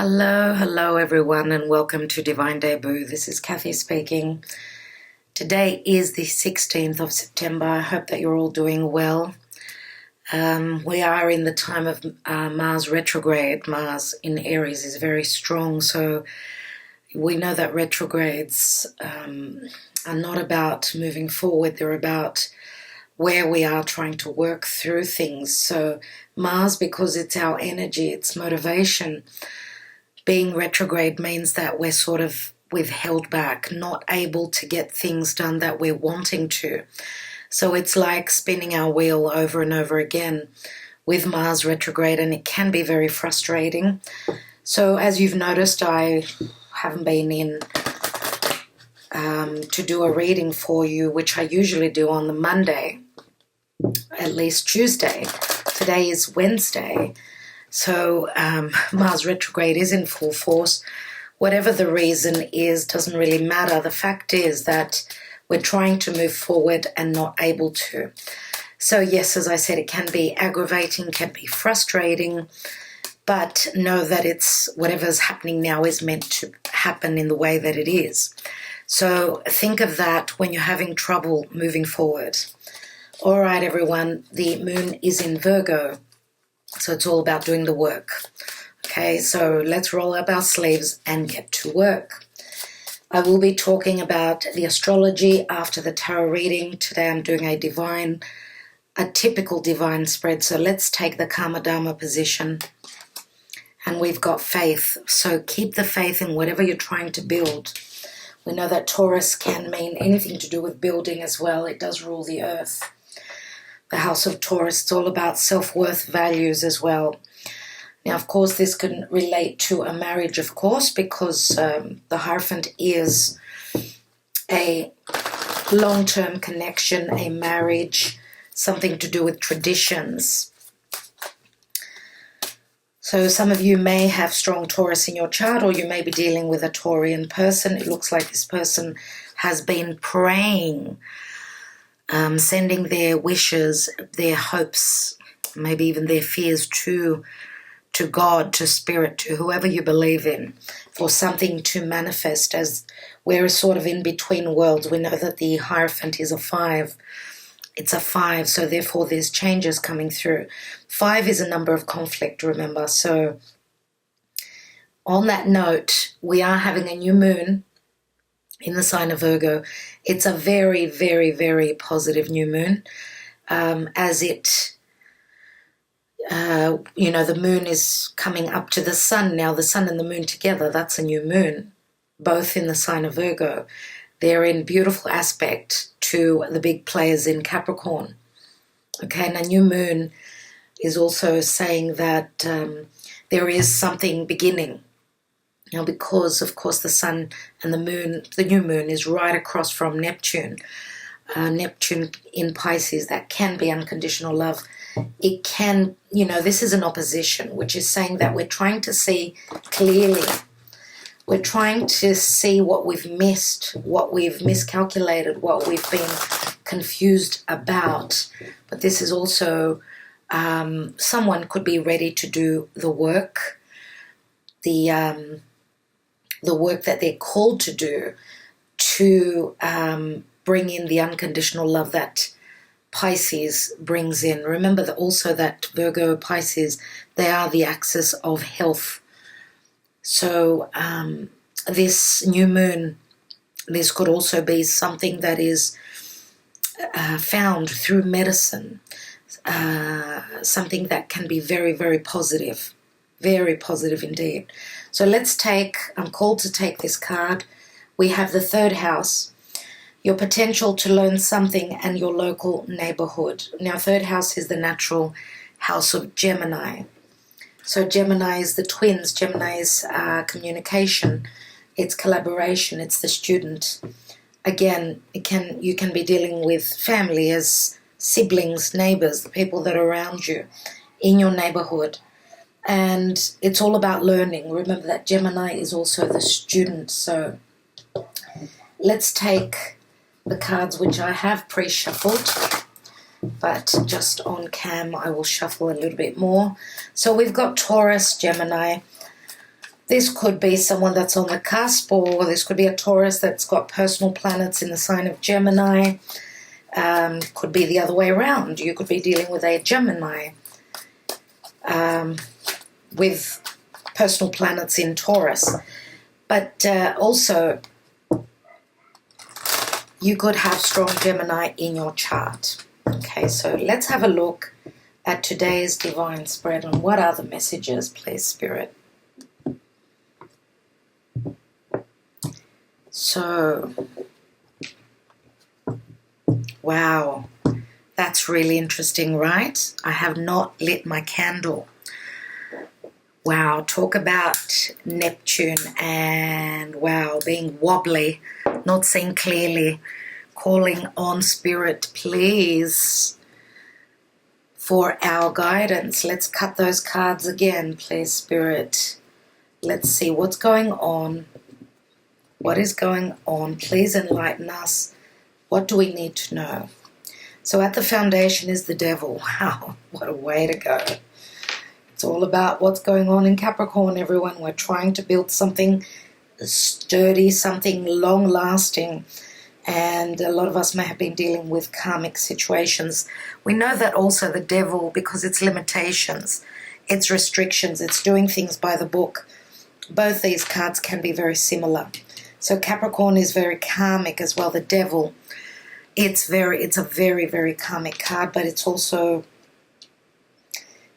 Hello everyone, and welcome to Divine Debut. This is Kathy speaking. Today is the 16th of September. I hope that you're all doing well. We are in the time of Mars retrograde. Mars in Aries is very strong, so we know that retrogrades are not about moving forward. They're about where we are trying to work through things. So Mars, because it's our energy, it's motivation, being retrograde means that we've held back, not able to get things done that we're wanting to. So it's like spinning our wheel over and over again with Mars retrograde, and it can be very frustrating. So as you've noticed, I haven't been in to do a reading for you, which I usually do on the Monday, at least Tuesday. Today is Wednesday. So Mars retrograde is in full force. Whatever the reason is, doesn't really matter. The fact is that we're trying to move forward and not able to. So yes, as I said, it can be aggravating, can be frustrating, but know that it's whatever's happening now is meant to happen in the way that it is. So think of that when you're having trouble moving forward. All right, everyone, the moon is in Virgo. So it's all about doing the work. Okay, so let's roll up our sleeves and get to work. I will be talking about the astrology after the tarot reading. Today I'm doing a typical divine spread. So let's take the Karma Dharma position. And we've got faith. So keep the faith in whatever you're trying to build. We know that Taurus can mean anything to do with building as well. It does rule the earth. The house of Taurus, it's all about self-worth values as well. Now, of course, this can relate to a marriage, of course, because the Hierophant is a long-term connection, a marriage, something to do with traditions. So some of you may have strong Taurus in your chart, or you may be dealing with a Taurian person. It looks like this person has been praying, sending their wishes, their hopes, maybe even their fears to God, to Spirit, to whoever you believe in, for something to manifest, as we're sort of in between worlds. We know that the Hierophant is a 5. It's a 5, so therefore there's changes coming through. 5 is a number of conflict, remember. So on that note, we are having a new moon in the sign of Virgo. It's a very, very, very positive new moon, as it, the moon is coming up to the sun. Now, the sun and the moon together, that's a new moon, both in the sign of Virgo. They're in beautiful aspect to the big players in Capricorn. Okay, and a new moon is also saying that there is something beginning. Now, because, of course, the sun and the moon, the new moon is right across from Neptune. Neptune in Pisces, that can be unconditional love. It can, this is an opposition, which is saying that we're trying to see clearly. We're trying to see what we've missed, what we've miscalculated, what we've been confused about. But this is also, someone could be ready to do the work, the work that they're called to do, to bring in the unconditional love that Pisces brings in. Remember that also that Virgo, Pisces, they are the axis of health. So this new moon, this could also be something that is found through medicine, something that can be very, very positive indeed. So I'm called to take this card. We have the third house, your potential to learn something and your local neighborhood. Now, third house is the natural house of Gemini. So Gemini is the twins. Gemini is communication. It's collaboration. It's the student. Again, you can be dealing with family as siblings, neighbors, the people that are around you in your neighborhood. And it's all about learning. Remember that Gemini is also the student. So let's take the cards which I have pre-shuffled, but just on cam I will shuffle a little bit more. So we've got Taurus, Gemini. This could be someone that's on the cusp, or this could be a Taurus that's got personal planets in the sign of Gemini. Could be the other way around. You could be dealing with a Gemini with personal planets in Taurus. But also, you could have strong Gemini in your chart. Okay, so let's have a look at today's divine spread and what are the messages, please, Spirit. So, wow, that's really interesting, right? I have not lit my candle. Wow, talk about Neptune and, wow, being wobbly, not seeing clearly, calling on Spirit, please, for our guidance. Let's cut those cards again, please, Spirit. Let's see what's going on. What is going on? Please enlighten us. What do we need to know? So at the foundation is the devil. Wow, what a way to go. It's all about what's going on in Capricorn, everyone. We're trying to build something sturdy, something long-lasting. And a lot of us may have been dealing with karmic situations. We know that also the devil, because it's limitations, it's restrictions, it's doing things by the book. Both these cards can be very similar. So Capricorn is very karmic as well. The devil, it's a very, very karmic card, but it's also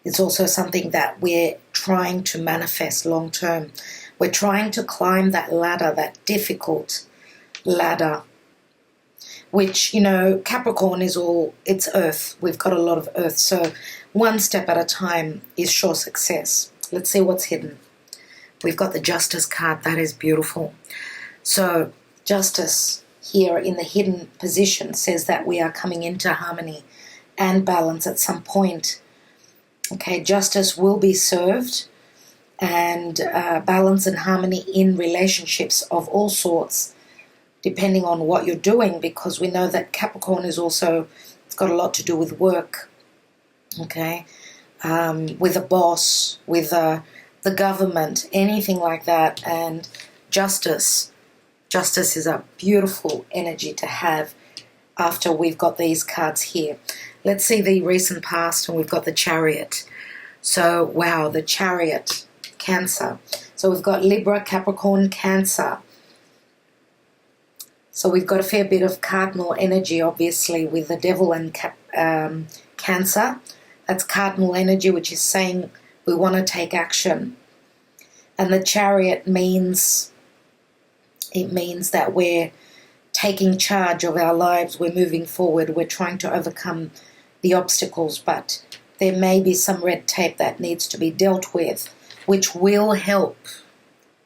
something that we're trying to manifest long term. We're trying to climb that ladder, that difficult ladder, which, you know, Capricorn is it's earth. We've got a lot of earth. So one step at a time is sure success. Let's see what's hidden. We've got the Justice card. That is beautiful. So Justice here in the hidden position says that we are coming into harmony and balance at some point. Okay, justice will be served, and balance and harmony in relationships of all sorts, depending on what you're doing, because we know that Capricorn is also, it's got a lot to do with work, okay, with a boss, with the government, anything like that. And justice is a beautiful energy to have after we've got these cards here. Let's see the recent past, and we've got the Chariot. So, wow, the Chariot, Cancer. So we've got Libra, Capricorn, Cancer. So we've got a fair bit of cardinal energy, obviously, with the devil and Cancer. That's cardinal energy, which is saying we want to take action. And the Chariot means that we're taking charge of our lives, we're moving forward, we're trying to overcome the obstacles, but there may be some red tape that needs to be dealt with, which will help.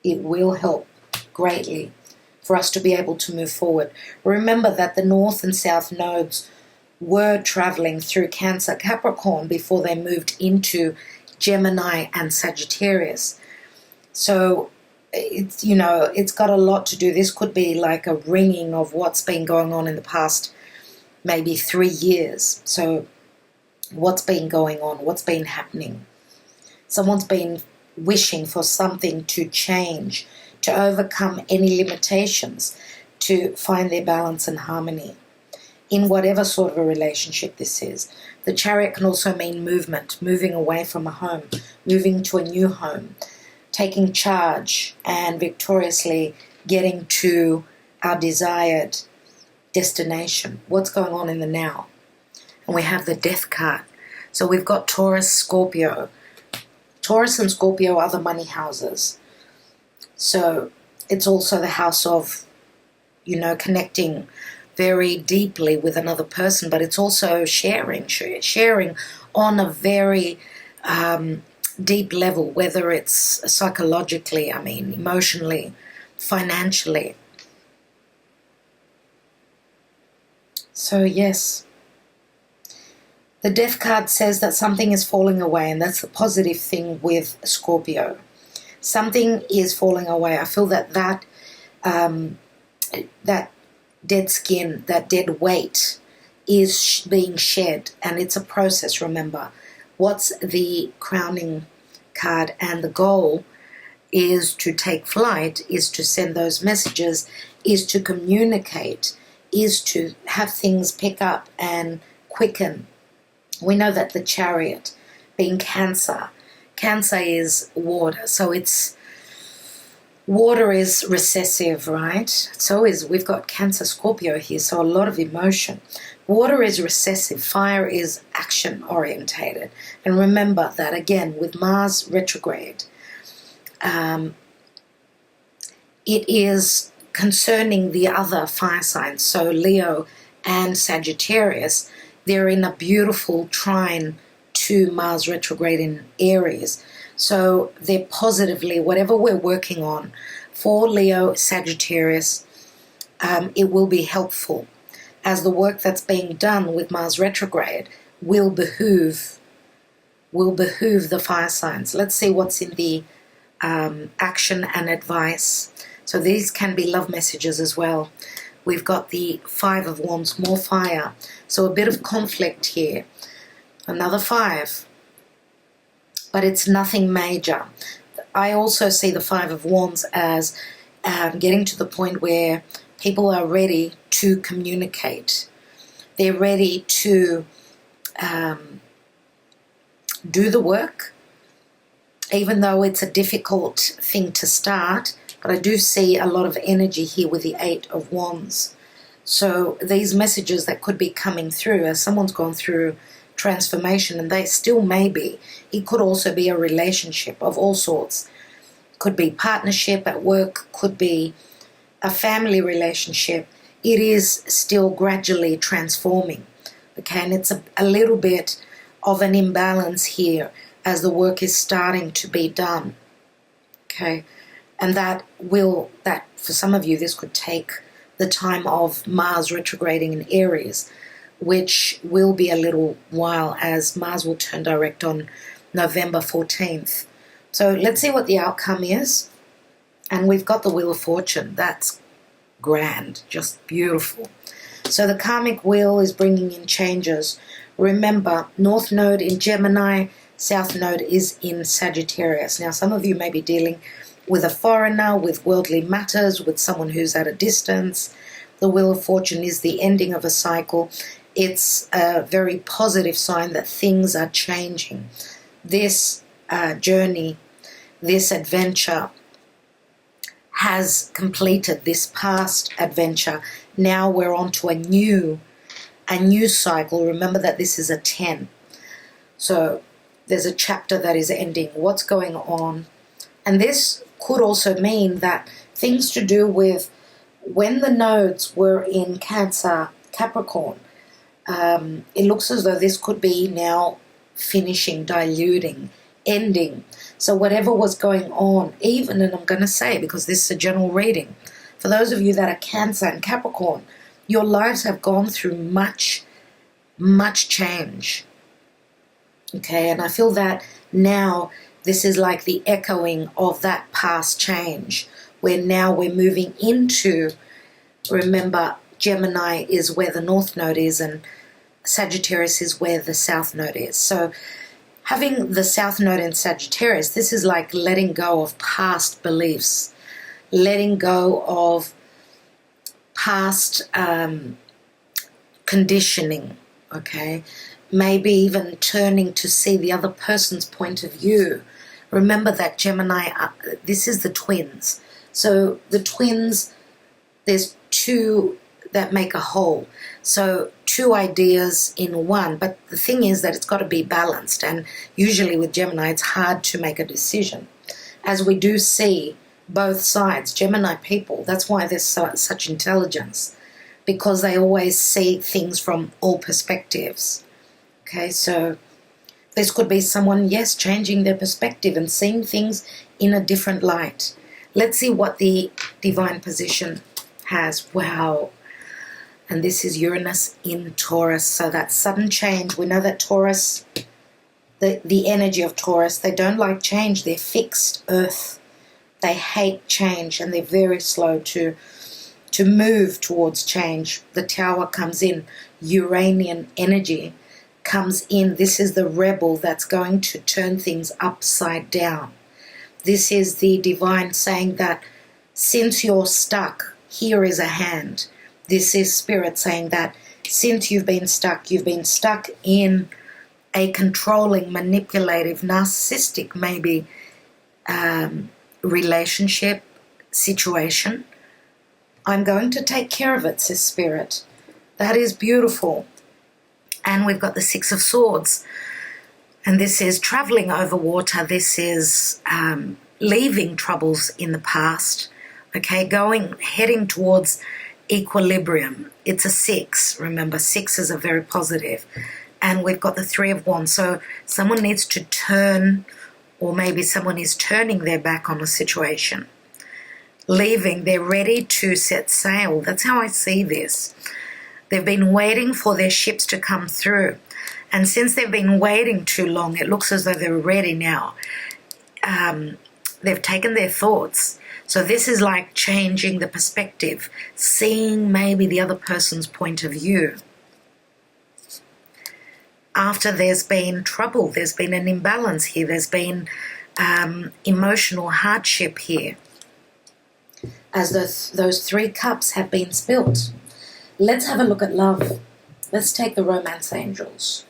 It will help greatly for us to be able to move forward. Remember that the North and South nodes were traveling through Cancer, Capricorn before they moved into Gemini and Sagittarius. So it's, you know, it's got a lot to do. This could be like a ringing of what's been going on in the past maybe 3 years. So what's been going on? What's been happening? Someone's been wishing for something to change, to overcome any limitations, to find their balance and harmony in whatever sort of a relationship this is. The Chariot can also mean movement, moving away from a home, moving to a new home, taking charge and victoriously getting to our desired destination. What's going on in the now? And we have the Death card. So we've got Taurus, Scorpio. Taurus and Scorpio are the money houses. So it's also the house of, you know, connecting very deeply with another person, but it's also sharing on a very deep level, whether it's psychologically, emotionally, financially. So yes, the Death card says that something is falling away, and that's the positive thing with Scorpio. Something is falling away. I feel that dead skin, that dead weight is being shed, and it's a process, remember. What's the crowning card and the goal is to take flight, is to send those messages, is to communicate, is to have things pick up and quicken. We know that the Chariot, being Cancer is water, so water is recessive, right? So we've got Cancer Scorpio here, so a lot of emotion. Water is recessive, fire is action orientated. And remember that again with Mars retrograde, it is concerning the other fire signs. So Leo and Sagittarius, they're in a beautiful trine to Mars retrograde in Aries. So they're positively, whatever we're working on for Leo, Sagittarius, it will be helpful, as the work that's being done with Mars retrograde will behoove the fire signs. Let's see what's in the action and advice. So these can be love messages as well. We've got the Five of Wands, more fire. So a bit of conflict here. Another 5. But it's nothing major. I also see the Five of Wands as getting to the point where people are ready to communicate. They're ready to do the work, even though it's a difficult thing to start. But I do see a lot of energy here with the Eight of Wands. So these messages that could be coming through as someone's gone through transformation, and they still may be. It could also be a relationship of all sorts. Could be partnership at work, could be a family relationship. It is still gradually transforming. Okay, and it's a little bit of an imbalance here as the work is starting to be done. Okay, and that for some of you, this could take the time of Mars retrograding in Aries, which will be a little while, as Mars will turn direct on November 14th. So let's see what the outcome is. And we've got the Wheel of Fortune. That's grand, just beautiful. So the karmic wheel is bringing in changes. Remember, North Node in Gemini, South Node is in Sagittarius. Now, some of you may be dealing with a foreigner, with worldly matters, with someone who's at a distance. The Wheel of Fortune is the ending of a cycle. It's a very positive sign that things are changing. This journey, this adventure has completed this past adventure. Now we're on to a new cycle. Remember that this is a 10. So there's a chapter that is ending. What's going on? And this could also mean that things to do with when the nodes were in Cancer, Capricorn, it looks as though this could be now finishing, diluting, ending. So whatever was going on, even, and I'm going to say, because this is a general reading, for those of you that are Cancer and Capricorn, your lives have gone through much, much change. Okay, and I feel that now this is like the echoing of that past change, where now we're moving into, remember, Gemini is where the North Node is and Sagittarius is where the South Node is. So having the South Node in Sagittarius, this is like letting go of past beliefs, letting go of past conditioning, okay? Maybe even turning to see the other person's point of view. Remember that Gemini, this is the twins. So the twins, there's two that make a whole. So two ideas in one. But the thing is that it's got to be balanced. And usually with Gemini, it's hard to make a decision. As we do see both sides, Gemini people, that's why there's such intelligence. Because they always see things from all perspectives. Okay, so this could be someone, yes, changing their perspective and seeing things in a different light. Let's see what the divine position has. Wow. And this is Uranus in Taurus. So that sudden change, we know that Taurus, the energy of Taurus, they don't like change. They're fixed earth. They hate change and they're very slow to move towards change. The Tower comes in. Uranian energy comes in. This is the rebel that's going to turn things upside down. This is the divine saying that since you're stuck, here is a hand. This is spirit saying that since you've been stuck in a controlling, manipulative, narcissistic, maybe relationship situation. I'm going to take care of it, says Spirit. That is beautiful. And we've got the Six of Swords. And this is traveling over water. This is leaving troubles in the past. Okay, heading towards equilibrium. It's a 6. Remember, 6s are very positive. And we've got the Three of Wands. So someone needs to turn, or maybe someone is turning their back on a situation. Leaving, they're ready to set sail. That's how I see this. They've been waiting for their ships to come through. And since they've been waiting too long, it looks as though they're ready now. They've taken their thoughts. So this is like changing the perspective, seeing maybe the other person's point of view. After there's been trouble, there's been an imbalance here, there's been emotional hardship here, as those 3 cups have been spilt. Let's have a look at love. Let's take the romance angels.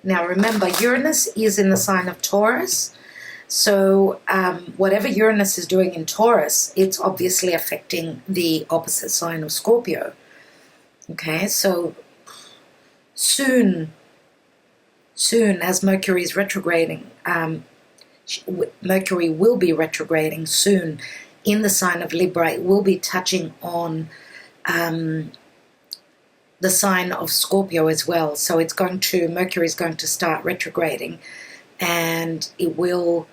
Now remember, Uranus is in the sign of Taurus. So whatever Uranus is doing in Taurus, it's obviously affecting the opposite sign of Scorpio. Okay, so soon as Mercury is retrograding, Mercury will be retrograding soon in the sign of Libra. It will be touching on the sign of Scorpio as well. So Mercury is going to start retrograding, and it will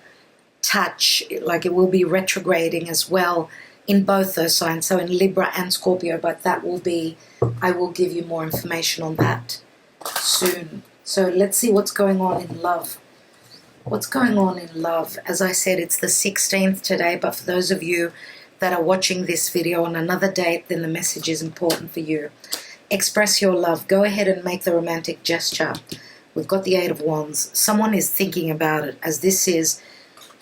touch, like it will be retrograding as well in both those signs, so in Libra and Scorpio, but that will be, I will give you more information on that soon. So let's see what's going on in love. What's going on in love? As I said, it's the 16th today, but for those of you that are watching this video on another date, then the message is important for you. Express your love. Go ahead and make the romantic gesture. We've got the Eight of Wands. Someone is thinking about it, as this is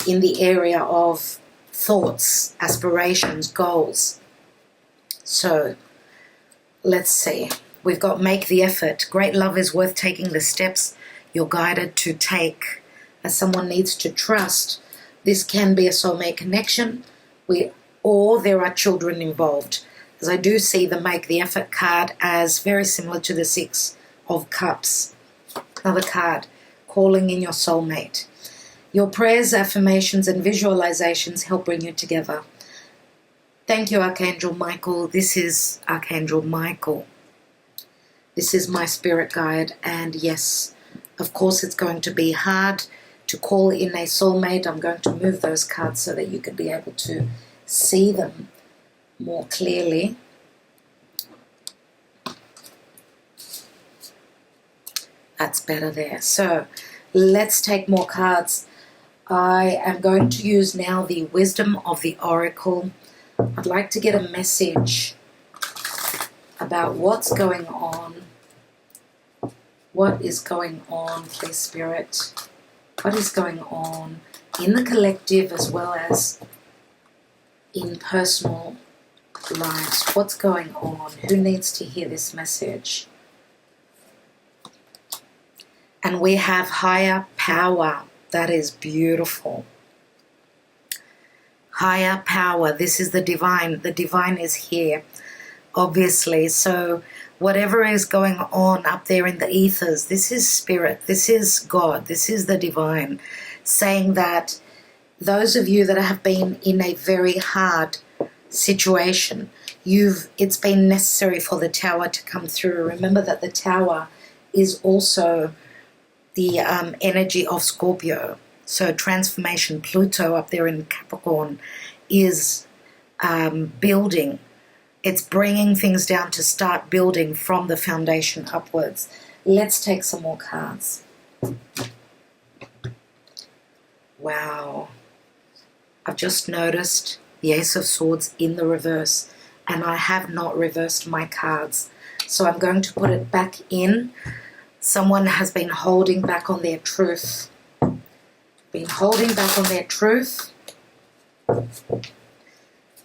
in the area of thoughts, aspirations, goals. So let's see. We've got make the effort. Great love is worth taking the steps you're guided to take, as someone needs to trust. This can be a soulmate connection, or there are children involved, as I do see the make the effort card as very similar to the Six of Cups. Another card, calling in your soulmate. Your prayers, affirmations, and visualizations help bring you together. Thank you, Archangel Michael. This is Archangel Michael. This is my spirit guide, and yes, of course it's going to be hard to call in a soulmate. I'm going to move those cards so that you can be able to see them more clearly. That's better there. So let's take more cards. I am going to use now the Wisdom of the Oracle. I'd like to get a message about what's going on. What is going on, please, Spirit? What is going on in the collective as well as in personal lives? What's going on? Who needs to hear this message? And we have higher power. That is beautiful. Higher power. This is the divine. The divine is here, obviously. So whatever is going on up there in the ethers, this is spirit. This is God. This is the divine, saying that those of you that have been in a very hard situation, it's been necessary for the Tower to come through. Remember that the Tower is also the energy of Scorpio. So transformation, Pluto up there in Capricorn is building. It's bringing things down to start building from the foundation upwards. Let's take some more cards. Wow. I've just noticed the Ace of Swords in the reverse. and I have not reversed my cards. So I'm going to put it back in. Someone has been holding back on their truth. Been holding back on their truth.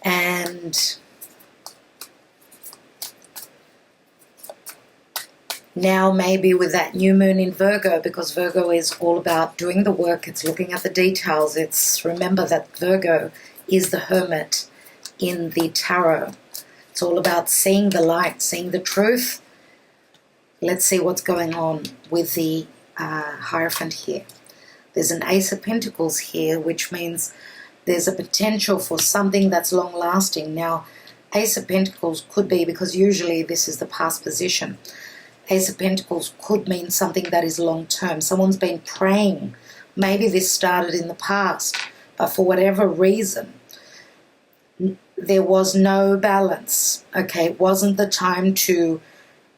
And now maybe with that new moon in Virgo, because Virgo is all about doing the work, it's looking at the details. It's, remember that Virgo is the hermit in the tarot. It's all about seeing the light, seeing the truth. Let's see what's going on with the Hierophant here. There's an Ace of Pentacles here, which means there's a potential for something that's long-lasting. Now, Ace of Pentacles could be, because usually this is the past position, Ace of Pentacles could mean something that is long-term. Someone's been praying. Maybe this started in the past, but for whatever reason, there was no balance. Okay, it wasn't the time to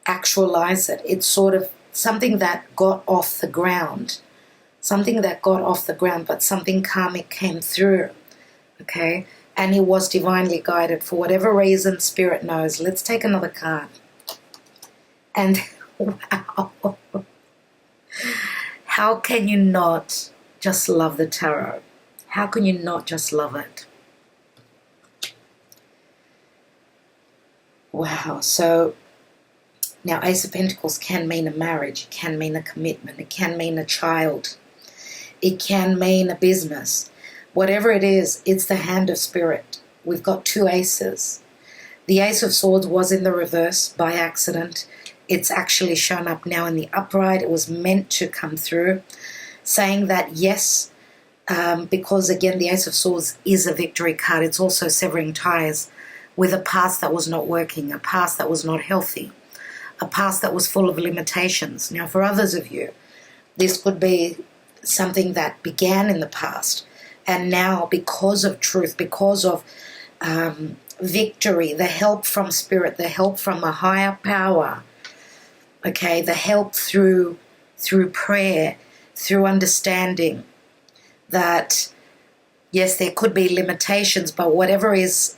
actualize it. It's sort of something that got off the ground. Something that got off the ground, but something karmic came through. Okay, and he was divinely guided. For whatever reason, Spirit knows. Let's take another card. And wow, how can you not just love the tarot? How can you not just love it? Wow, so now Ace of Pentacles can mean a marriage, it can mean a commitment, it can mean a child, it can mean a business. Whatever it is, it's the hand of Spirit. We've got two aces. The Ace of Swords was in the reverse by accident. It's actually shown up now in the upright. It was meant to come through, saying that yes, because again, the Ace of Swords is a victory card. It's also severing ties with a past that was not working, a past that was not healthy, a past that was full of limitations. Now, for others of you, this could be something that began in the past, and now because of truth, because of victory, the help from Spirit, the help from a higher power, okay, the help through prayer, through understanding that, yes, there could be limitations, but whatever is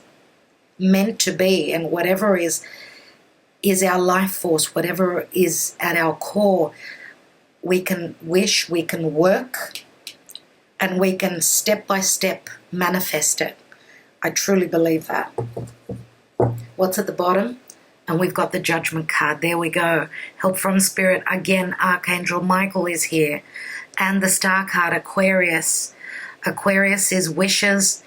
meant to be and whatever is our life force, whatever is at our core, we can wish, we can work, and we can step by step manifest it. I truly believe that. What's at the bottom? And we've got the Judgment card. There we go. Help from Spirit. Again, Archangel Michael is here. And the Star card, Aquarius. Aquarius is wishes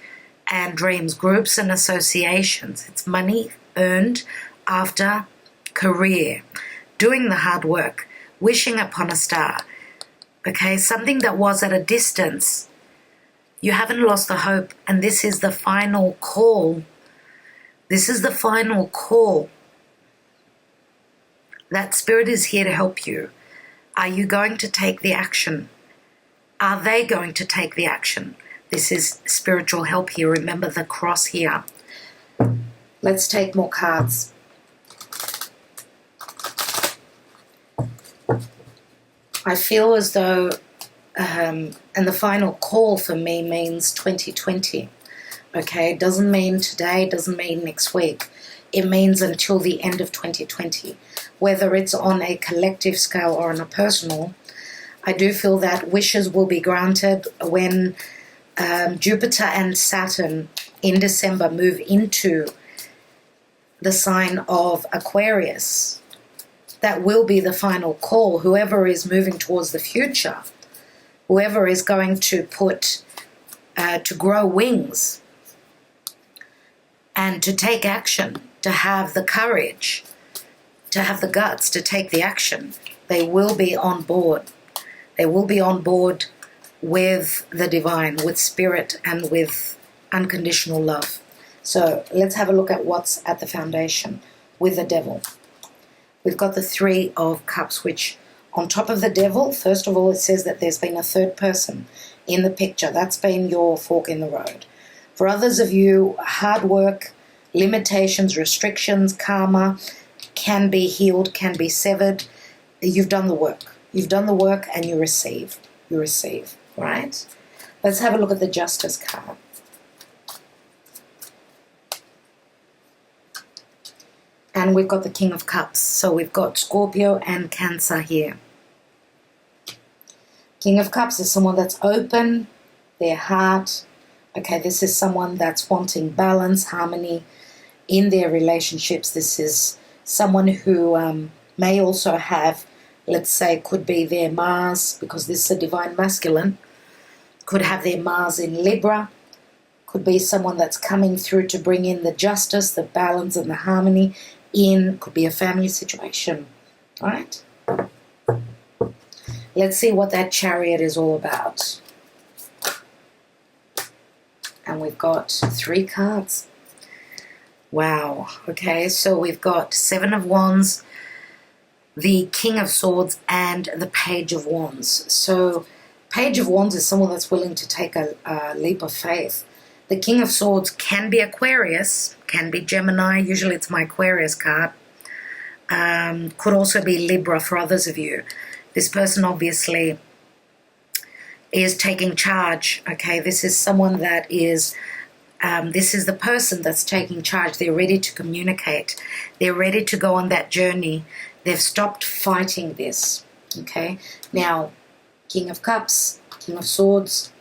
and dreams, groups and associations. It's money earned after career, doing the hard work, wishing upon a star. Okay, something that was at a distance. You haven't lost the hope, and this is the final call. This is the final call. That Spirit is here to help you. Are you going to take the action? Are they going to take the action? This is spiritual help here. Remember the cross here. Let's take more cards. I feel as though, and the final call for me means 2020. Okay, it doesn't mean today, it doesn't mean next week. It means until the end of 2020. Whether it's on a collective scale or on a personal, I do feel that wishes will be granted when Jupiter and Saturn in December move into the sign of Aquarius. That will be the final call. Whoever is moving towards the future, whoever is going to to grow wings and to take action, to have the courage, to have the guts to take the action, they will be on board. They will be on board with the divine, with Spirit, and with unconditional love. So let's have a look at what's at the foundation with the Devil. We've got the Three of Cups, which on top of the Devil, first of all, it says that there's been a third person in the picture. That's been your fork in the road. For others of you, hard work, limitations, restrictions, karma can be healed, can be severed. You've done the work. You've done the work and you receive. You receive, right? Let's have a look at the Justice card. And we've got the King of Cups. So we've got Scorpio and Cancer here. King of Cups is someone that's open, their heart. Okay, this is someone that's wanting balance, harmony in their relationships. This is someone who may also have, let's say, could be their Mars, because this is a divine masculine, could have their Mars in Libra, could be someone that's coming through to bring in the justice, the balance and the harmony in, could be a family situation, all right? Let's see what that Chariot is all about. And we've got 3 cards. Wow, okay, so we've got 7 of Wands, the King of Swords, and the Page of Wands. So Page of Wands is someone that's willing to take a leap of faith. The King of Swords can be Aquarius, can be Gemini. Usually it's my Aquarius card. Could also be Libra for others of you. This person obviously is taking charge. Okay, this is someone that is, this is the person that's taking charge. They're ready to communicate. They're ready to go on that journey. They've stopped fighting this. Okay, now King of Cups, King of Swords.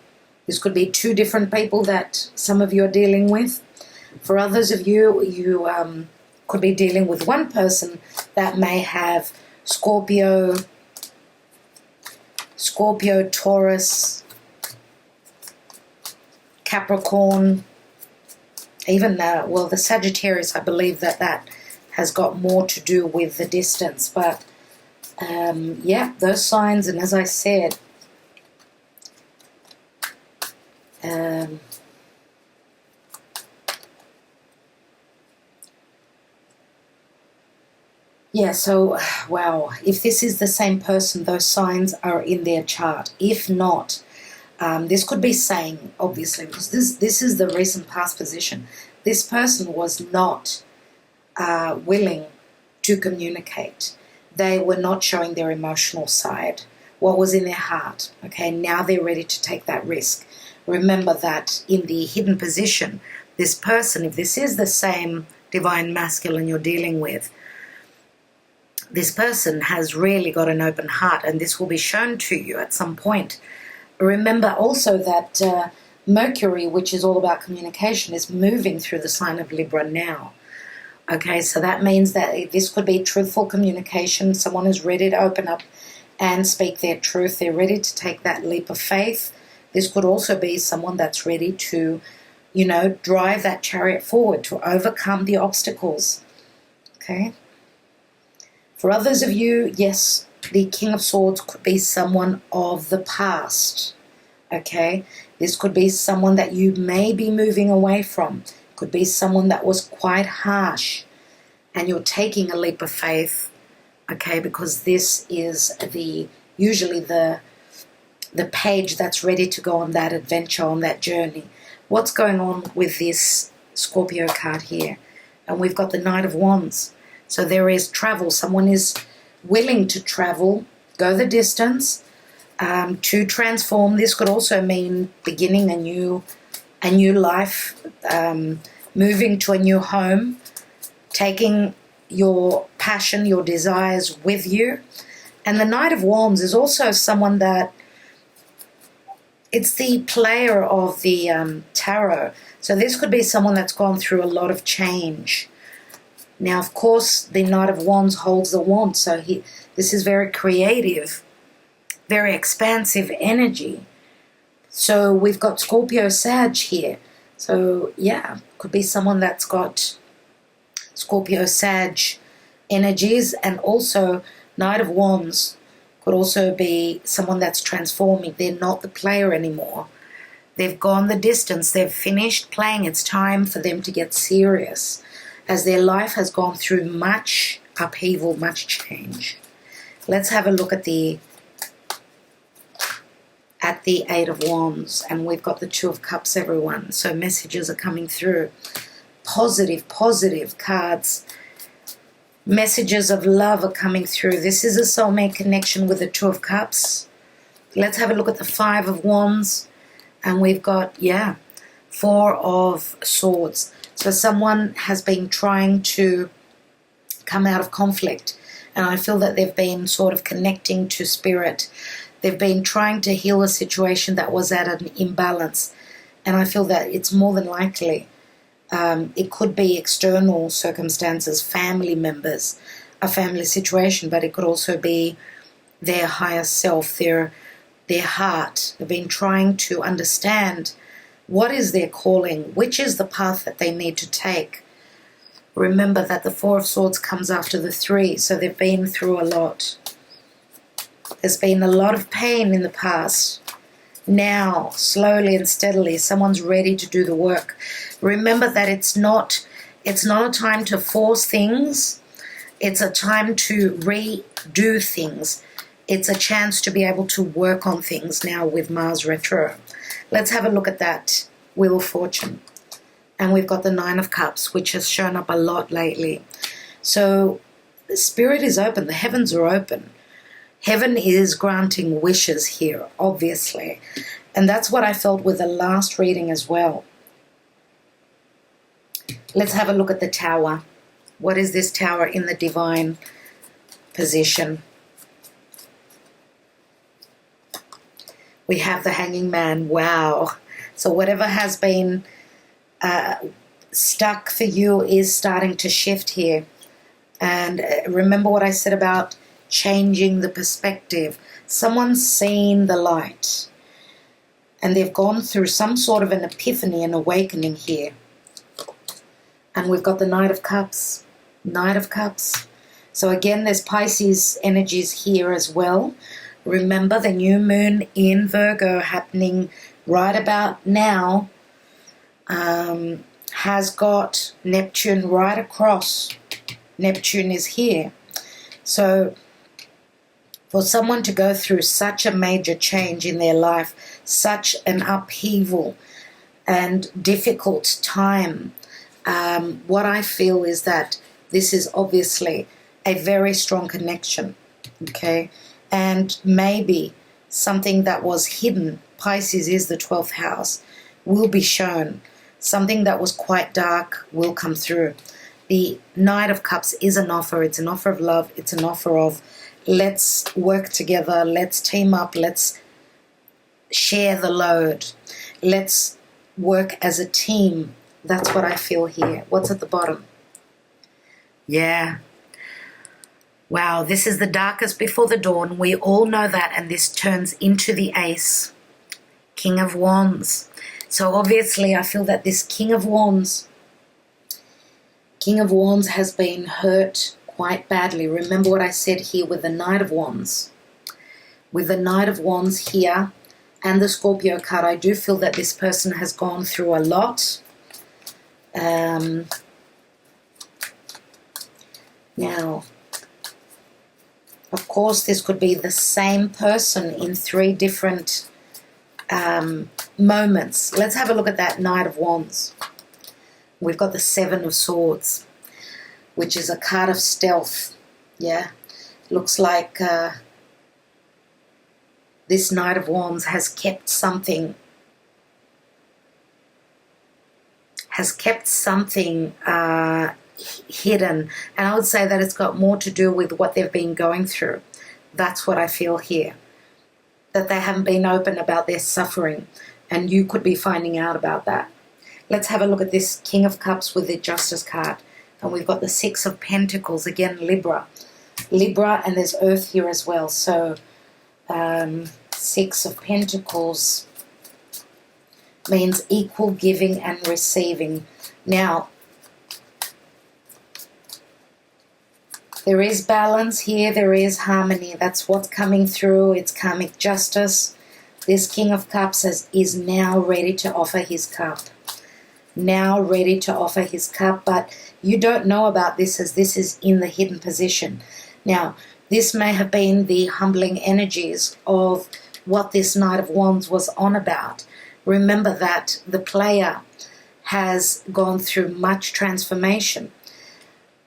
This could be 2 different people that some of you are dealing with. For others of you, you could be dealing with one person that may have Scorpio, Taurus, Capricorn, even, well, the Sagittarius, I believe that has got more to do with the distance. But, yeah, those signs, and as I said, yeah, so, wow, if this is the same person, those signs are in their chart. If not, this could be saying, obviously, because this is the recent past position. This person was not willing to communicate. They were not showing their emotional side, what was in their heart. Okay, now they're ready to take that risk. Remember that in the hidden position, this person, if this is the same divine masculine you're dealing with, this person has really got an open heart, and this will be shown to you at some point. Remember also that Mercury, which is all about communication, is moving through the sign of Libra now. Okay, so that means that this could be truthful communication. Someone is ready to open up and speak their truth. They're ready to take that leap of faith. This could also be someone that's ready to, you know, drive that chariot forward, to overcome the obstacles. Okay? For others of you, yes, the King of Swords could be someone of the past. Okay? This could be someone that you may be moving away from. Could be someone that was quite harsh, and you're taking a leap of faith. Okay? Because this is usually the page that's ready to go on that adventure, on that journey. What's going on with this Scorpio card here? And we've got the Knight of Wands. So there is travel. Someone is willing to travel, go the distance, to transform. This could also mean beginning a new life, moving to a new home, taking your passion, your desires with you. And the Knight of Wands is also someone that, it's the player of the tarot. So this could be someone that's gone through a lot of change. Now, of course, the Knight of Wands holds the wand, so this is very creative, very expansive energy. So we've got Scorpio Sag here. So, yeah, could be someone that's got Scorpio Sag energies, and also Knight of Wands could also be someone that's transforming. They're not the player anymore. They've gone the distance. They've finished playing. It's time for them to get serious, as their life has gone through much upheaval, much change. Let's have a look at the Eight of Wands, and we've got the Two of Cups, everyone. So messages are coming through. Positive cards. Messages of love are coming through. This is a soulmate connection with the Two of Cups. Let's have a look at the Five of Wands, and we've got, yeah, Four of Swords. So someone has been trying to come out of conflict. And I feel that they've been sort of connecting to spirit. They've been trying to heal a situation that was at an imbalance. And I feel that it's more than likely it could be external circumstances, family members, a family situation, but it could also be their higher self, their heart. They've been trying to understand what is their calling, which is the path that they need to take. Remember that the Four of Swords comes after the Three, so they've been through a lot. There's been a lot of pain in the past. Now, slowly and steadily, someone's ready to do the work. Remember that it's not a time to force things. It's a time to redo things. It's a chance to be able to work on things now with Mars retro. Let's have a look at that Wheel of Fortune. And we've got the Nine of Cups, which has shown up a lot lately. So the spirit is open. The heavens are open. Heaven is granting wishes here, obviously. And that's what I felt with the last reading as well. Let's have a look at the Tower. What is this Tower in the divine position? We have the Hanging Man. Wow. So whatever has been stuck for you is starting to shift here. And remember what I said about changing the perspective. Someone's seen the light and they've gone through some sort of an epiphany, an awakening here. And we've got the Knight of Cups. Knight of Cups. So again, there's Pisces energies here as well. Remember the new moon in Virgo happening right about now has got Neptune right across. Neptune is here. So for someone to go through such a major change in their life, such an upheaval and difficult time, what I feel is that this is obviously a very strong connection, okay? And maybe something that was hidden, Pisces is the 12th house, will be shown. Something that was quite dark will come through. The Knight of Cups is an offer. It's an offer of love. It's an offer of let's work together. Let's team up. Let's share the load. Let's work as a team. That's what I feel here. What's at the bottom? Yeah. Wow, this is the darkest before the dawn. We all know that, and this turns into the Ace. King of Wands. So obviously I feel that this King of Wands has been hurt quite badly. Remember what I said here with the Knight of Wands. With the Knight of Wands here and the Scorpio card, I do feel that this person has gone through a lot. Now, of course, this could be the same person in three different moments. Let's have a look at that Knight of Wands. We've got the Seven of Swords, which is a card of stealth. Yeah, looks like this Knight of Wands has kept something hidden, and I would say that it's got more to do with what they've been going through. That's what I feel here, that they haven't been open about their suffering, and you could be finding out about that. Let's have a look at this King of Cups with the Justice card, and we've got the Six of Pentacles, again Libra, and there's Earth here as well. So Six of Pentacles means equal giving and receiving. Now, there is balance here, there is harmony. That's what's coming through. It's karmic justice. This King of Cups is now ready to offer his cup. Now ready to offer his cup, but you don't know about this as this is in the hidden position. Now, this may have been the humbling energies of what this Knight of Wands was on about. Remember that the player has gone through much transformation.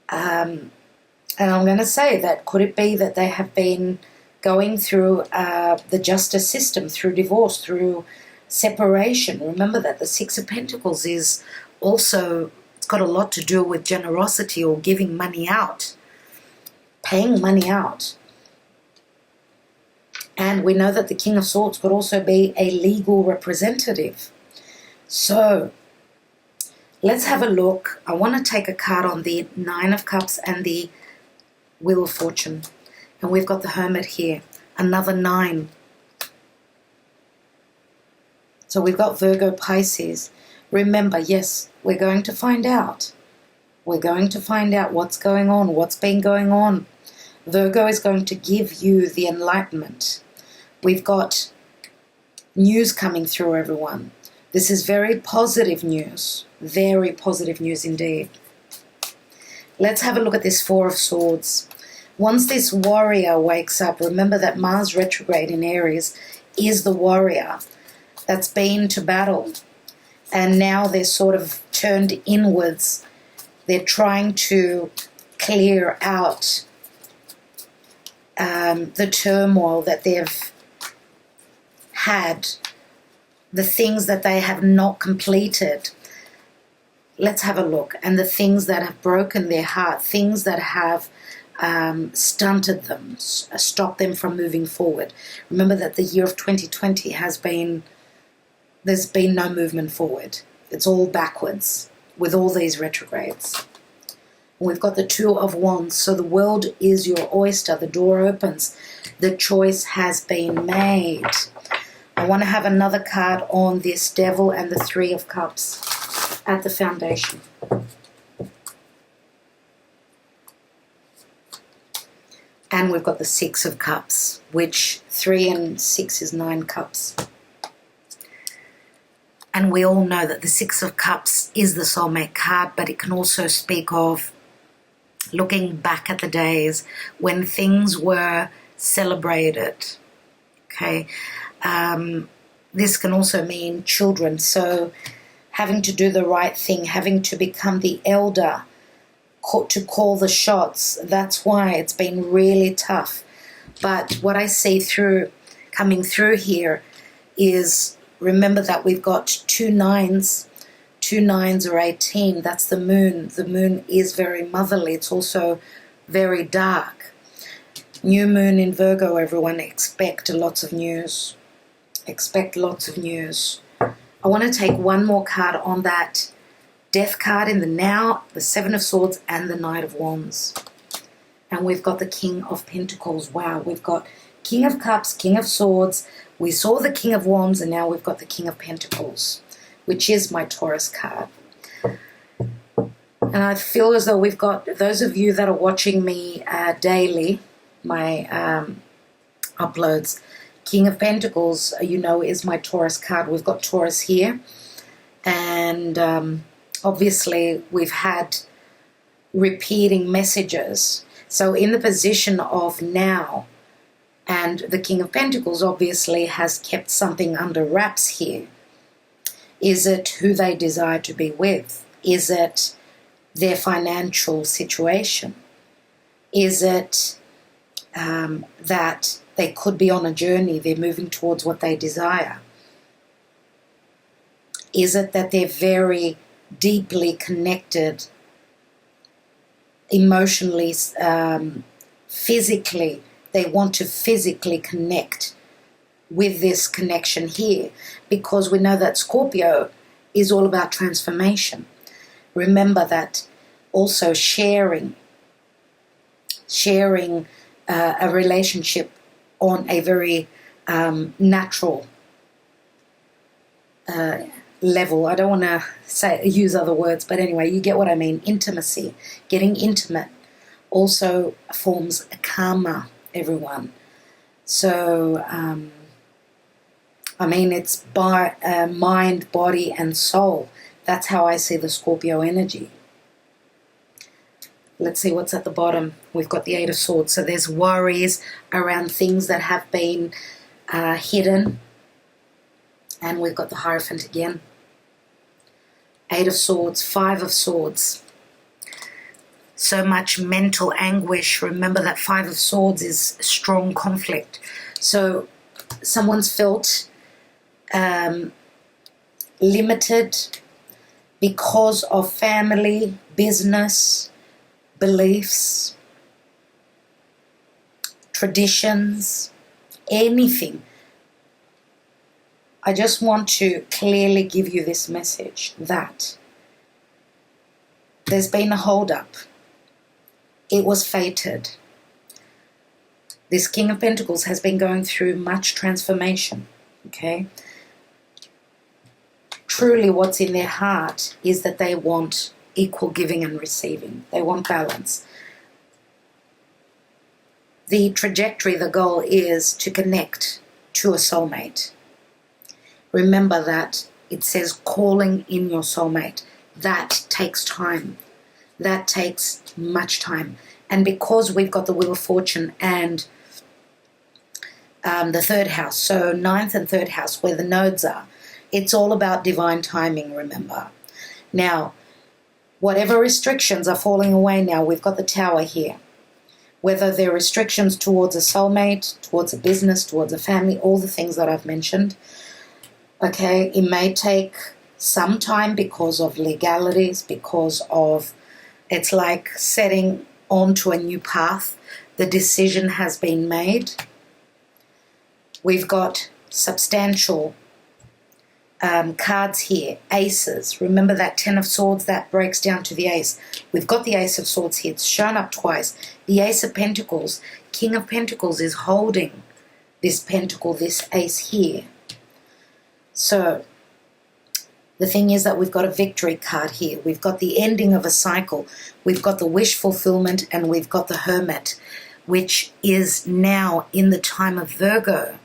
And I'm going to say that could it be that they have been going through the justice system, through divorce, through separation. Remember that the Six of Pentacles is also, it's got a lot to do with generosity or giving money out. paying money out. And we know that the King of Swords could also be a legal representative. So let's have a look. I want to take a card on the Nine of Cups and the Wheel of Fortune. And we've got the Hermit here. Another 9. So we've got Virgo, Pisces. Remember, yes, we're going to find out. We're going to find out what's going on, what's been going on. Virgo is going to give you the enlightenment. We've got news coming through, everyone. This is very positive news. Very positive news indeed. Let's have a look at this Four of Swords. Once this warrior wakes up, remember that Mars retrograde in Aries is the warrior that's been to battle. And now they're sort of turned inwards. They're trying to clear out the turmoil that they've had, the things that they have not completed. Let's have a look. And the things that have broken their heart, things that have stunted them, stopped them from moving forward. Remember that the year of 2020 there's been no movement forward. It's all backwards with all these retrogrades. We've got the Two of Wands. So the world is your oyster. The door opens. The choice has been made. I want to have another card on this Devil and the Three of Cups at the foundation. And we've got the Six of Cups, which 3 and 6 is 9 cups. And we all know that the Six of Cups is the soulmate card, but it can also speak of looking back at the days when things were celebrated. Okay. This can also mean children. So having to do the right thing, having to become the elder, to call the shots. That's why it's been really tough. But what I see coming through here is, remember that we've got 2 9s. 2 9s are 18. That's the moon. The moon is very motherly. It's also very dark. New moon in Virgo, everyone. Expect lots of news. Expect lots of news. I want to take one more card on that Death card in the now, the Seven of Swords and the Knight of Wands. And we've got the King of Pentacles. Wow, we've got King of Cups, King of Swords. We saw the King of Wands and now we've got the King of Pentacles, which is my Taurus card. And I feel as though we've got, those of you that are watching me daily, my uploads, King of Pentacles, you know, is my Taurus card. We've got Taurus here. And obviously we've had repeating messages. So in the position of now, and the King of Pentacles obviously has kept something under wraps here. Is it who they desire to be with? Is it their financial situation? Is it that they could be on a journey, they're moving towards what they desire? Is it that they're very deeply connected emotionally, physically? They want to physically connect with this connection here, because we know that Scorpio is all about transformation. Remember that also sharing a relationship on a very natural level. I don't want to use other words, but anyway, you get what I mean. Intimacy, getting intimate, also forms a karma, everyone. So, I mean, it's by mind, body, and soul. That's how I see the Scorpio energy. Let's see what's at the bottom. We've got the Eight of Swords. So there's worries around things that have been hidden. And we've got the Hierophant again. Eight of Swords, Five of Swords. So much mental anguish. Remember that Five of Swords is strong conflict. So someone's felt limited because of family, business, beliefs. traditions, anything. I just want to clearly give you this message that there's been a hold-up. It was fated. This King of Pentacles has been going through much transformation, okay? Truly what's in their heart is that they want equal giving and receiving. They want balance. The trajectory, the goal is to connect to a soulmate. Remember that it says calling in your soulmate. That takes time. That takes much time. And because we've got the Wheel of Fortune and the third house, so ninth and third house where the nodes are, it's all about divine timing, remember. Now, whatever restrictions are falling away now, we've got the Tower here. Whether they're restrictions towards a soulmate, towards a business, towards a family, all the things that I've mentioned. Okay, it may take some time because of legalities, because of, it's like setting onto a new path. The decision has been made. We've got substantial cards here, aces. Remember that 10 of Swords, that breaks down to the ace. We've got the Ace of Swords here. It's shown up twice. The Ace of Pentacles, King of Pentacles is holding this pentacle, this ace here. So the thing is that we've got a victory card here. We've got the ending of a cycle. We've got the wish fulfillment, and we've got the Hermit, which is now in the time of Virgo.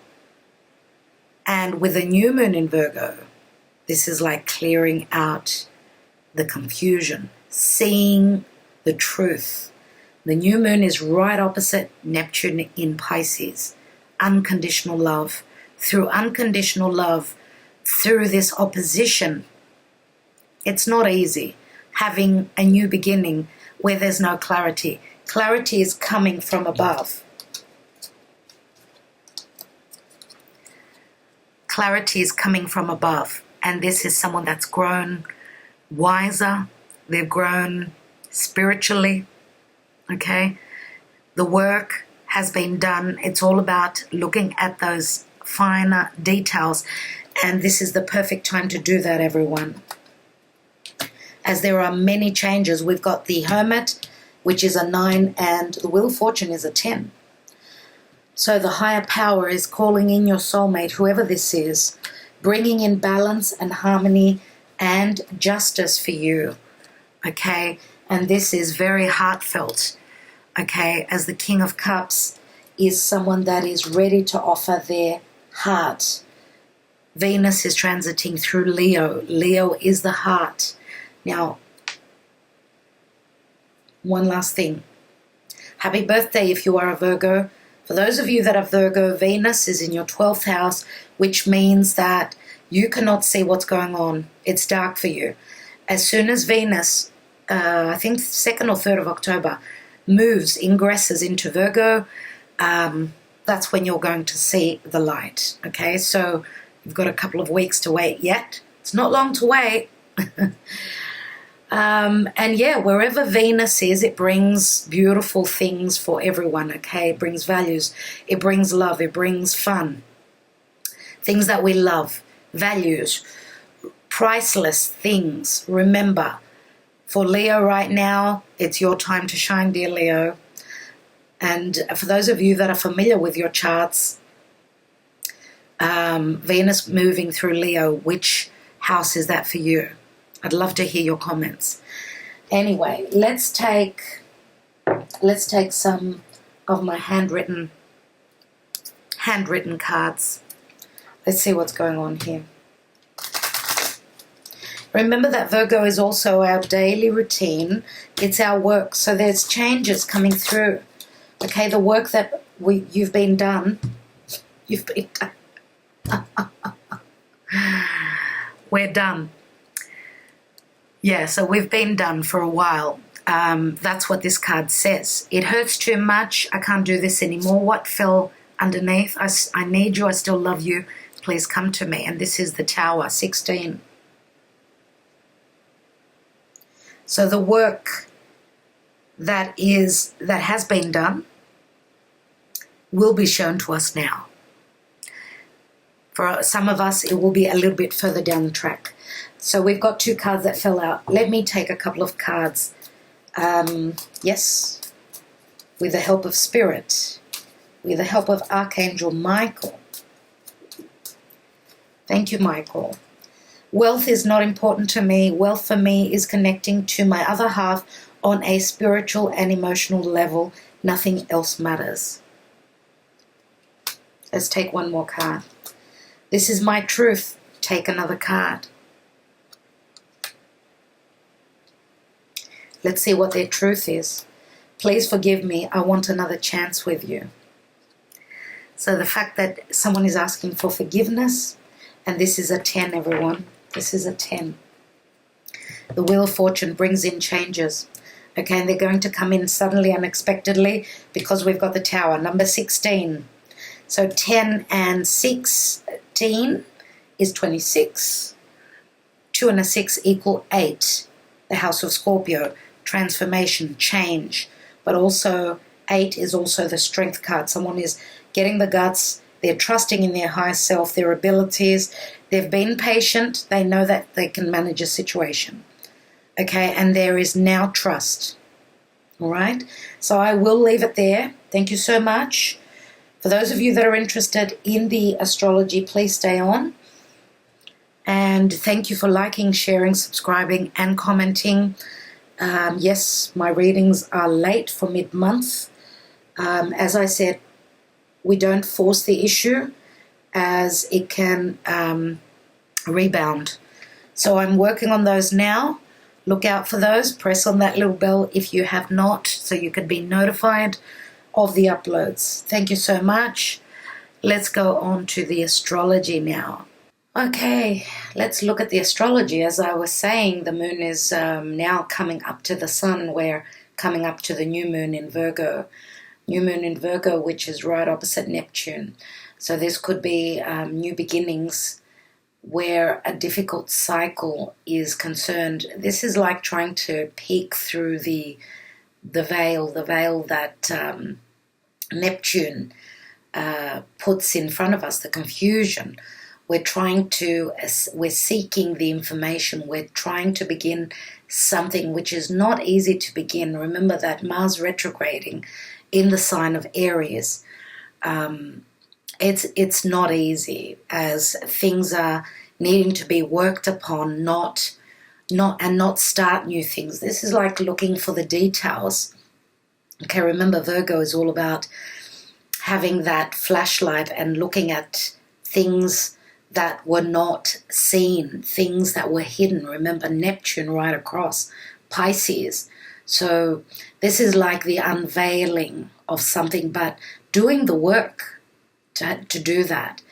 And with a new moon in Virgo, this is like clearing out the confusion, seeing the truth. The new moon is right opposite Neptune in Pisces. Unconditional love. Through unconditional love, through this opposition, it's not easy having a new beginning where there's no clarity. Clarity is coming from above. Clarity is coming from above, and this is someone that's grown wiser. They've grown spiritually, okay? The work has been done. It's all about looking at those finer details, and this is the perfect time to do that, everyone. As there are many changes, we've got the Hermit, which is a 9, and the Wheel of Fortune is a 10. So the higher power is calling in your soulmate, whoever this is, bringing in balance and harmony and justice for you, okay? And this is very heartfelt, okay? As the King of Cups is someone that is ready to offer their heart. Venus is transiting through Leo. Leo is the heart. Now, one last thing. Happy birthday if you are a Virgo. For those of you that are Virgo, Venus is in your 12th house, which means that you cannot see what's going on. It's dark for you. As soon as Venus, I think 2nd or 3rd of October, ingresses into Virgo, that's when you're going to see the light. Okay, so you've got a couple of weeks to wait yet. It's not long to wait. And yeah, wherever Venus is, it brings beautiful things for everyone, okay? It brings values, it brings love, it brings fun. Things that we love, values, priceless things. Remember, for Leo right now, it's your time to shine, dear Leo. And for those of you that are familiar with your charts, Venus moving through Leo, which house is that for you? I'd love to hear your comments. Anyway, let's take some of my handwritten cards. Let's see what's going on here. Remember that Virgo is also our daily routine. It's our work. So there's changes coming through. Okay, the work that you've been done. We're done. Yeah, so we've been done for a while. That's what this card says. It hurts too much. I can't do this anymore. What fell underneath? I need you. I still love you. Please come to me. And this is the Tower, 16. So the work that has been done will be shown to us now. For some of us, it will be a little bit further down the track. So we've got 2 cards that fell out. Let me take a couple of cards. Yes, with the help of Spirit, with the help of Archangel Michael. Thank you, Michael. Wealth is not important to me. Wealth for me is connecting to my other half on a spiritual and emotional level. Nothing else matters. Let's take one more card. This is my truth. Take another card. Let's see what their truth is. Please forgive me. I want another chance with you. So the fact that someone is asking for forgiveness, and this is a 10, everyone. This is a 10. The Wheel of Fortune brings in changes. Okay, and they're going to come in suddenly, unexpectedly, because we've got the Tower, number 16. So 10 and 16 is 26. 2 and a 6 equal 8. The House of Scorpio, transformation, change. But also 8 is also the Strength card. Someone is getting the guts. They're trusting in their higher self, their abilities. They've been patient. They know that they can manage a situation. Okay, and there is now trust. All right? So I will leave it there. Thank you so much. For those of you that are interested in the astrology, please stay on. And thank you for liking, sharing, subscribing, and commenting. Yes, my readings are late for mid-month. As I said, we don't force the issue as it can rebound. So I'm working on those now. Look out for those. Press on that little bell if you have not, so you can be notified of the uploads. Thank you so much. Let's go on to the astrology now. Okay, let's look at the astrology. As I was saying, the moon is now coming up to the sun. We're coming up to the new moon in Virgo. New moon in Virgo, which is right opposite Neptune. So this could be new beginnings where a difficult cycle is concerned. This is like trying to peek through the veil that Neptune puts in front of us, the confusion. We're seeking the information. We're trying to begin something which is not easy to begin. Remember that Mars retrograding in the sign of Aries. It's not easy, as things are needing to be worked upon, not start new things. This is like looking for the details. Okay, remember Virgo is all about having that flashlight and looking at things that were not seen, things that were hidden. Remember Neptune right across, Pisces. So this is like the unveiling of something, but doing the work to do that.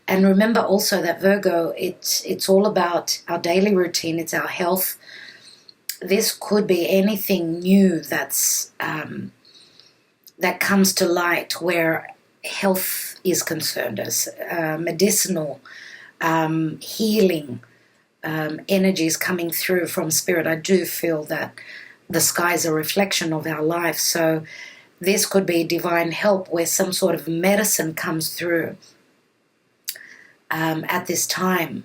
And remember also that Virgo, it's all about our daily routine, it's our health. This could be anything new that comes to light where health is concerned, as medicinal, healing energies coming through from spirit. I do feel that the sky is a reflection of our life. So this could be divine help where some sort of medicine comes through at this time.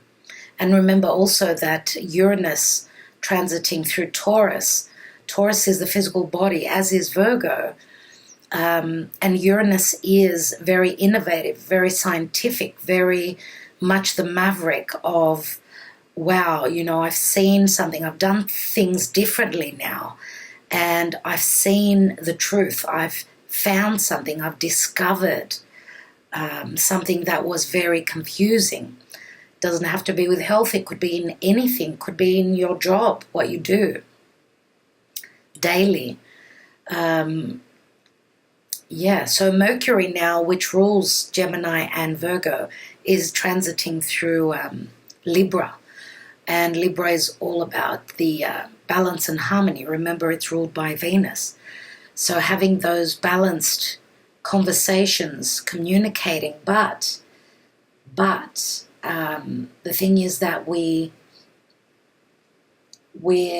And remember also that Uranus transiting through Taurus. Taurus is the physical body, as is Virgo. And Uranus is very innovative, very scientific, very much the maverick of, wow, I've seen something, I've done things differently now, and I've seen the truth, I've found something, I've discovered something that was very confusing. Doesn't have to be with health, it could be in anything, could be in your job, what you do daily. So Mercury now, which rules Gemini and Virgo, is transiting through Libra. And Libra is all about the balance and harmony. Remember, it's ruled by Venus. So having those balanced conversations, communicating, but the thing is that we're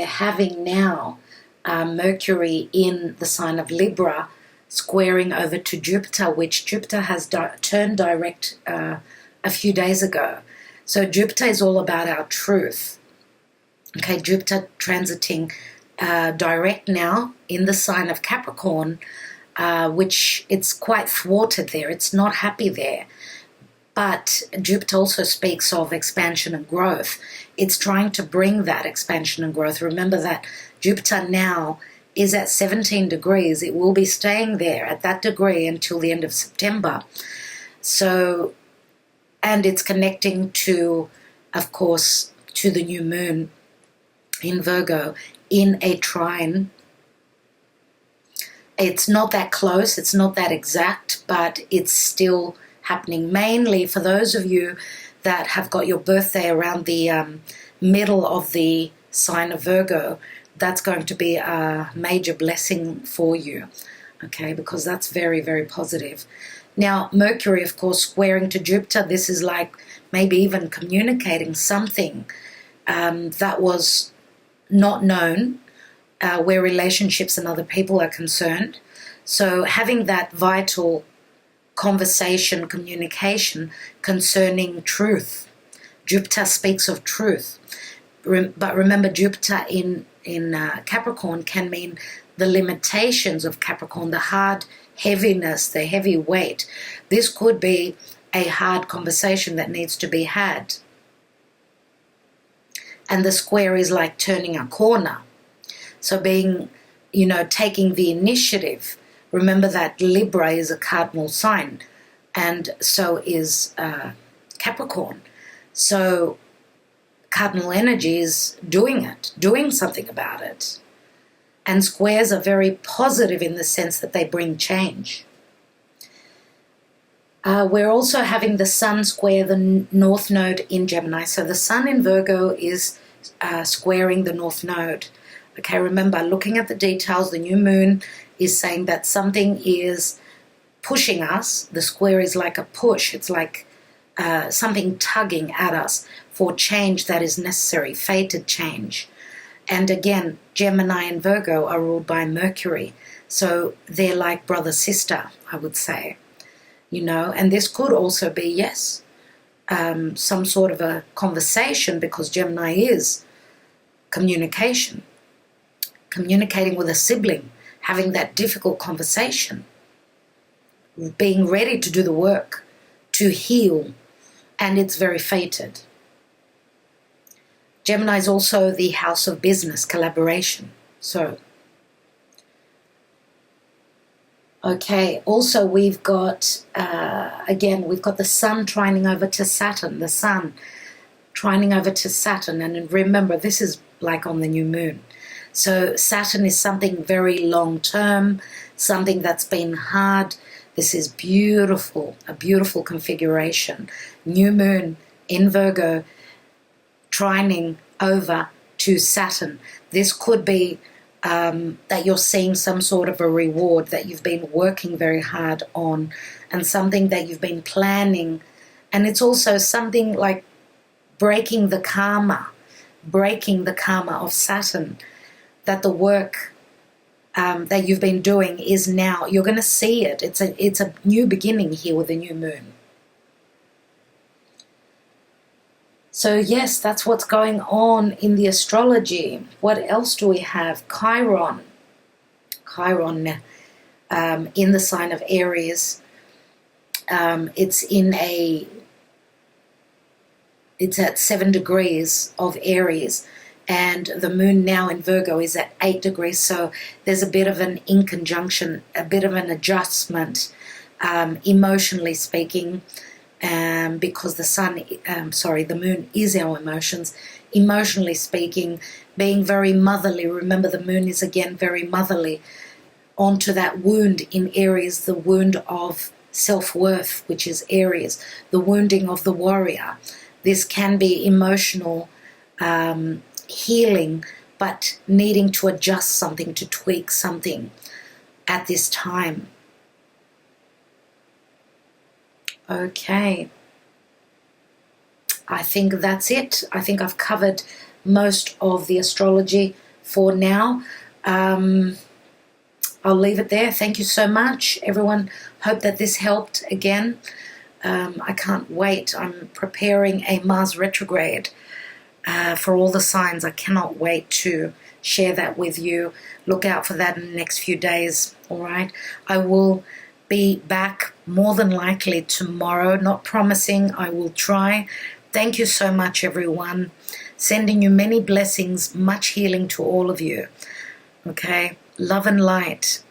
having now Mercury in the sign of Libra, squaring over to Jupiter, which Jupiter has turned direct a few days ago. So Jupiter is all about our truth. Okay, Jupiter transiting direct now in the sign of Capricorn, which it's quite thwarted there. It's not happy there. But Jupiter also speaks of expansion and growth. It's trying to bring that expansion and growth. Remember that Jupiter now is at 17 degrees. It will be staying there at that degree until the end of September. So, and it's connecting to, of course, to the new moon in Virgo in a trine. It's not that close, it's not that exact, but it's still happening, mainly for those of you that have got your birthday around the middle of the sign of Virgo. That's going to be a major blessing for you, okay, because that's very, very positive. Now, Mercury, of course, squaring to Jupiter, this is like maybe even communicating something that was not known, where relationships and other people are concerned. So having that vital conversation, communication concerning truth. Jupiter speaks of truth. But remember, Jupiter in Capricorn can mean the limitations of Capricorn, the hard heaviness, the heavy weight. This could be a hard conversation that needs to be had. And the square is like turning a corner. So being, taking the initiative. Remember that Libra is a cardinal sign, and so is Capricorn. So cardinal energy is doing something about it. And squares are very positive in the sense that they bring change. We're also having the Sun square the North Node in Gemini. So the Sun in Virgo is squaring the North Node. Okay, remember, looking at the details, the new moon is saying that something is pushing us. The square is like a push. It's like something tugging at us for change that is necessary, fated change. And again, Gemini and Virgo are ruled by Mercury. So they're like brother-sister, I would say. And this could also be, yes, some sort of a conversation, because Gemini is communication. Communicating with a sibling, having that difficult conversation, being ready to do the work, to heal, and it's very fated. Gemini is also the house of business, collaboration. So, okay, also we've got, we've got the Sun trining over to Saturn, the Sun trining over to Saturn, and remember, this is like on the new moon. So Saturn is something very long-term, something that's been hard. This is beautiful, a beautiful configuration. New moon in Virgo, trining over to Saturn. This could be that you're seeing some sort of a reward that you've been working very hard on, and something that you've been planning. And it's also something like breaking the karma of Saturn. That the work that you've been doing is now, you're going to see it. It's a new beginning here with the new moon. So yes, that's what's going on in the astrology. What else do we have? Chiron in the sign of Aries. It's at 7 degrees of Aries. And the moon now in Virgo is at 8 degrees, so there's a bit of an inconjunction, a bit of an adjustment, emotionally speaking, because the moon is our emotions. Emotionally speaking, being very motherly. Remember, the moon is again very motherly. Onto that wound in Aries, the wound of self-worth, which is Aries, the wounding of the warrior. This can be emotional healing, but needing to adjust something, to tweak something at this time. Okay. I think that's it. I think I've covered most of the astrology for now. I'll leave it there. Thank you so much, everyone. Hope that this helped again. I can't wait. I'm preparing a Mars retrograde for all the signs. I cannot wait to share that with you. Look out for that in the next few days, all right? I will be back more than likely tomorrow. Not promising. I will try. Thank you so much, everyone. Sending you many blessings, much healing to all of you. Okay? Love and light.